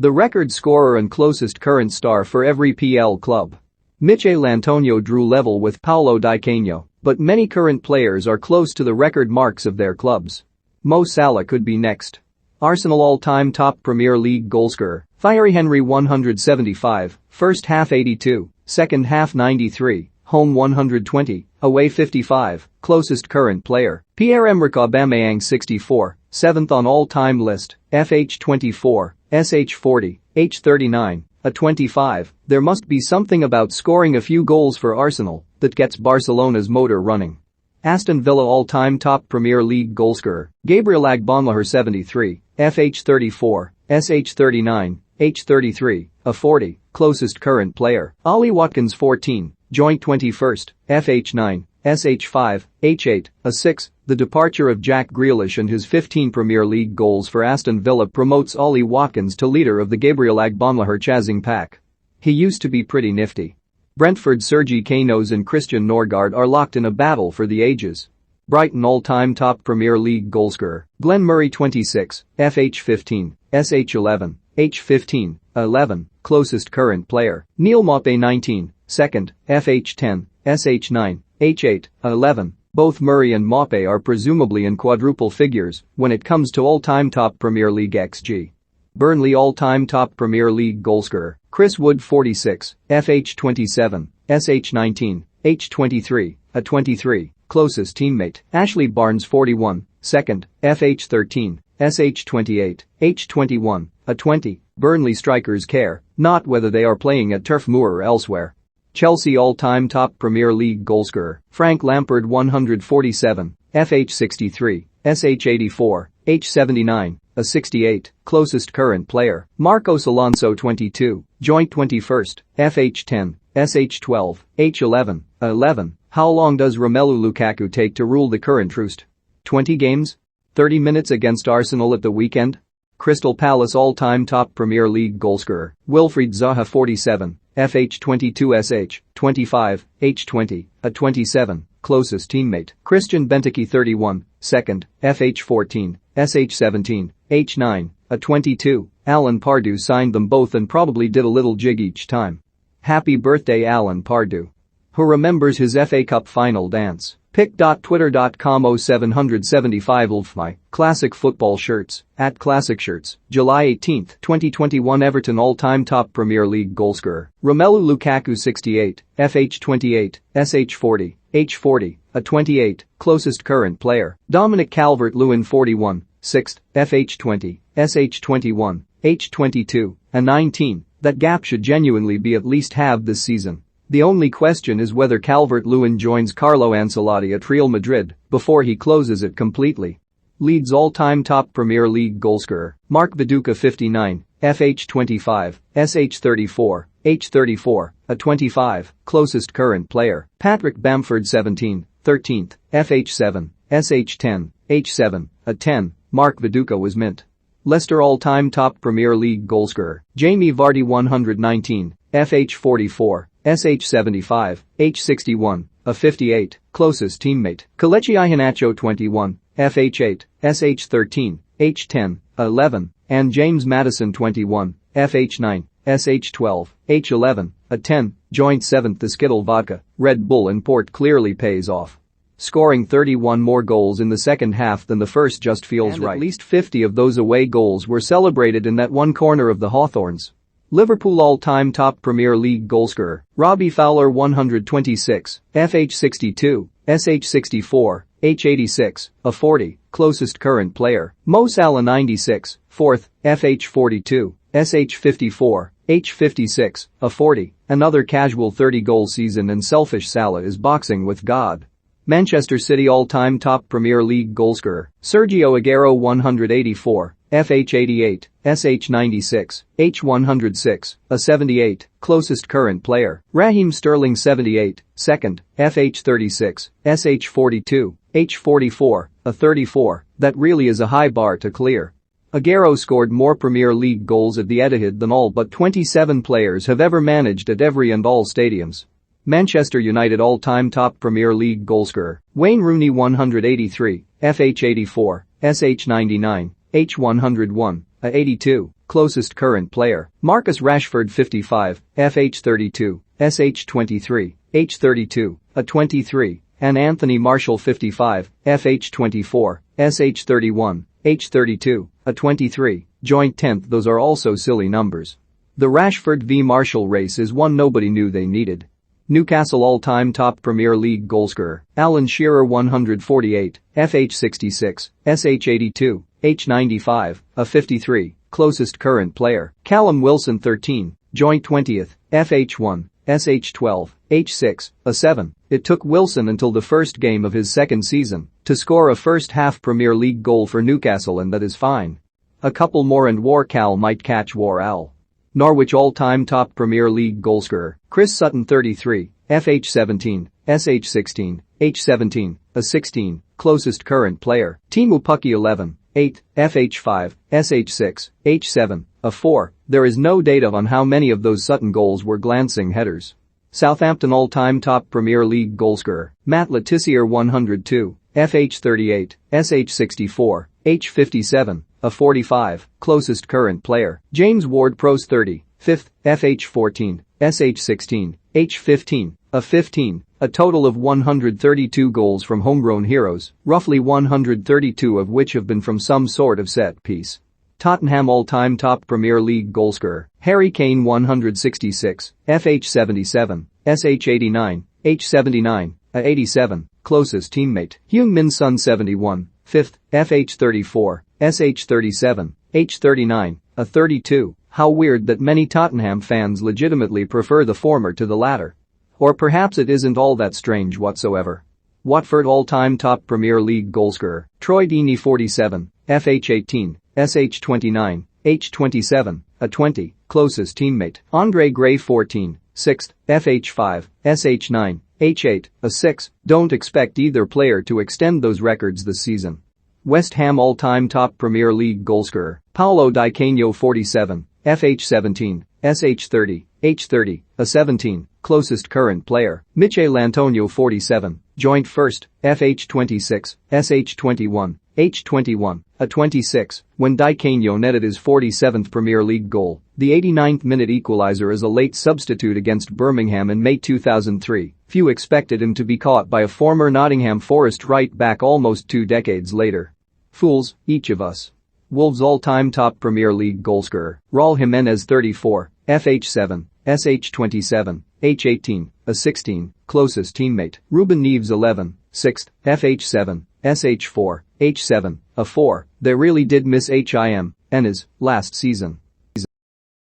The record scorer and closest current star for every PL club. Michel Antonio drew level with Paulo Di Canio, but many current players are close to the record marks of their clubs. Mo Salah could be next. Arsenal all-time top Premier League goalscorer, Thierry Henry 175, first half 82, second half 93, home 120, away 55, closest current player, Pierre-Emerick Aubameyang 64, 7th on all-time list, FH 24, SH 40, H 39, a 25, there must be something about scoring a few goals for Arsenal that gets Barcelona's motor running. Aston Villa all-time top Premier League goalscorer, Gabriel Agbonlahor 73, FH 34, SH 39, H 33, a 40, closest current player, Ollie Watkins 14, joint 21st, FH 9, SH 5, H 8, a 6, the departure of Jack Grealish and his 15 Premier League goals for Aston Villa promotes Ollie Watkins to leader of the Gabriel Agbonlahor chasing pack. He used to be pretty nifty. Brentford's Sergi Canos and Christian Norgard are locked in a battle for the ages. Brighton all-time top Premier League goalscorer, Glenn Murray 26, FH 15, SH 11, H 15, 11, closest current player, Neil Maupay 19, second, FH 10, SH 9, H 8, 11. Both Murray and Maupay are presumably in quadruple figures when it comes to all-time top Premier League XG. Burnley all-time top Premier League goalscorer, Chris Wood 46, FH 27, SH 19, H 23, a 23, closest teammate, Ashley Barnes 41, second, FH 13, SH 28, H 21, a 20, Burnley strikers care not whether they are playing at Turf Moor or elsewhere. Chelsea all-time top Premier League goalscorer, Frank Lampard 147, FH 63, SH 84, H 79, a 68, closest current player, Marcos Alonso 22, joint 21st, FH 10, SH 12, H 11, 11. How long does Romelu Lukaku take to rule the current roost? 20 games? 30 minutes against Arsenal at the weekend? Crystal Palace all-time top Premier League goalscorer, Wilfried Zaha 47, FH 22 SH, 25, H 20, a 27, closest teammate, Christian Benteke 31, second, FH 14, SH 17, H 9, a 22, Alan Pardew signed them both and probably did a little jig each time. Happy birthday Alan Pardew. Who remembers his FA Cup final dance? Pic.twitter.com 0775 Ulfmy, Classic Football Shirts, @Classic Shirts, July 18, 2021 Everton all-time top Premier League goalscorer, Romelu Lukaku 68, FH 28, SH 40, H 40, a 28, closest current player, Dominic Calvert-Lewin 41, 6th, FH 20, SH 21, H 22, a 19, that gap should genuinely be at least halved this season. The only question is whether Calvert-Lewin joins Carlo Ancelotti at Real Madrid before he closes it completely. Leeds all-time top Premier League goalscorer, Mark Viduka 59, FH 25, SH 34, H 34, a 25, closest current player, Patrick Bamford 17, 13th, FH 7, SH 10, H 7, a 10, Mark Viduka was mint. Leicester all-time top Premier League goalscorer, Jamie Vardy 119, FH 44, SH 75, H 61, a 58, closest teammate, Kelechi Iheanacho 21, FH 8, SH 13, H 10, 11, and James Maddison 21, FH 9, SH 12, H 11, a 10, joint 7th. The Skittle Vodka, Red Bull and Port clearly pays off. Scoring 31 more goals in the second half than the first just feels right. At least 50 of those away goals were celebrated in that one corner of the Hawthorns. Liverpool all-time top Premier League goalscorer, Robbie Fowler 126, FH 62, SH 64, H 86, a 40, closest current player, Mo Salah 96, 4th, FH 42, SH 54, H 56, a 40, another casual 30-goal season and selfish Salah is boxing with God. Manchester City all-time top Premier League goalscorer, Sergio Aguero 184, FH 88, SH 96, H 106, a 78, closest current player, Raheem Sterling 78, second, FH 36, SH 42, H 44, a 34, that really is a high bar to clear. Aguero scored more Premier League goals at the Etihad than all but 27 players have ever managed at every and all stadiums. Manchester United all-time top Premier League goalscorer, Wayne Rooney 183, FH 84, SH 99, H 101, a 82, closest current player, Marcus Rashford 55, FH 32, SH 23, H 32, a 23, and Anthony Martial 55, FH 24, SH 31, H 32, a 23, joint 10th. Those are also silly numbers. The Rashford v Martial race is one nobody knew they needed. Newcastle all-time top Premier League goalscorer, Alan Shearer 148, FH 66, SH 82, H 95, a 53, closest current player, Callum Wilson 13, joint 20th, FH 1, SH 12, H 6, a 7. It took Wilson until the first game of his second season to score a first-half Premier League goal for Newcastle, and that is fine. A couple more and War Cal might catch War Al. Norwich all-time top Premier League goalscorer, Chris Sutton 33, FH 17, SH 16, H 17, a 16, closest current player, Timu Pukki 11, 8, FH 5, SH 6, H 7, a 4. There is no data on how many of those Sutton goals were glancing headers. Southampton all-time top Premier League goalscorer, Matt Le Tissier 102, FH 38, SH 64, H 57, a 45, closest current player, James Ward-Prowse 30, 5th, FH 14, SH 16, H 15, a 15, a total of 132 goals from homegrown heroes, roughly 132 of which have been from some sort of set piece. Tottenham all-time top Premier League goalscorer, Harry Kane 166, FH 77, SH 89, H 79, a 87, closest teammate, Heung-min Son 71, 5th, FH 34, SH 37, H 39, a 32. How weird that many Tottenham fans legitimately prefer the former to the latter. Or perhaps it isn't all that strange whatsoever. Watford all-time top Premier League goalscorer, Troy Deeney 47, FH 18, SH 29, H 27, a 20, closest teammate, Andre Gray 14, 6th, FH 5, SH 9, H 8, a 6. Don't expect either player to extend those records this season. West Ham all-time top Premier League goalscorer, Paulo Di Canio 47, FH 17, SH 30, H 30, a 17, closest current player, Michel Antonio 47, joint first, FH 26, SH 21, H 21, a 26, when Di Canio netted his 47th Premier League goal, the 89th minute equalizer as a late substitute against Birmingham in May 2003. Few expected him to be caught by a former Nottingham Forest right back almost 2 decades later. Fools, each of us. Wolves all-time top Premier League goalscorer, Raul Jimenez 34, FH 7, SH 27, H 18, a 16, closest teammate, Ruben Neves 11, 6th, FH 7, SH 4, H 7, a 4. They really did miss him, Enes, last season.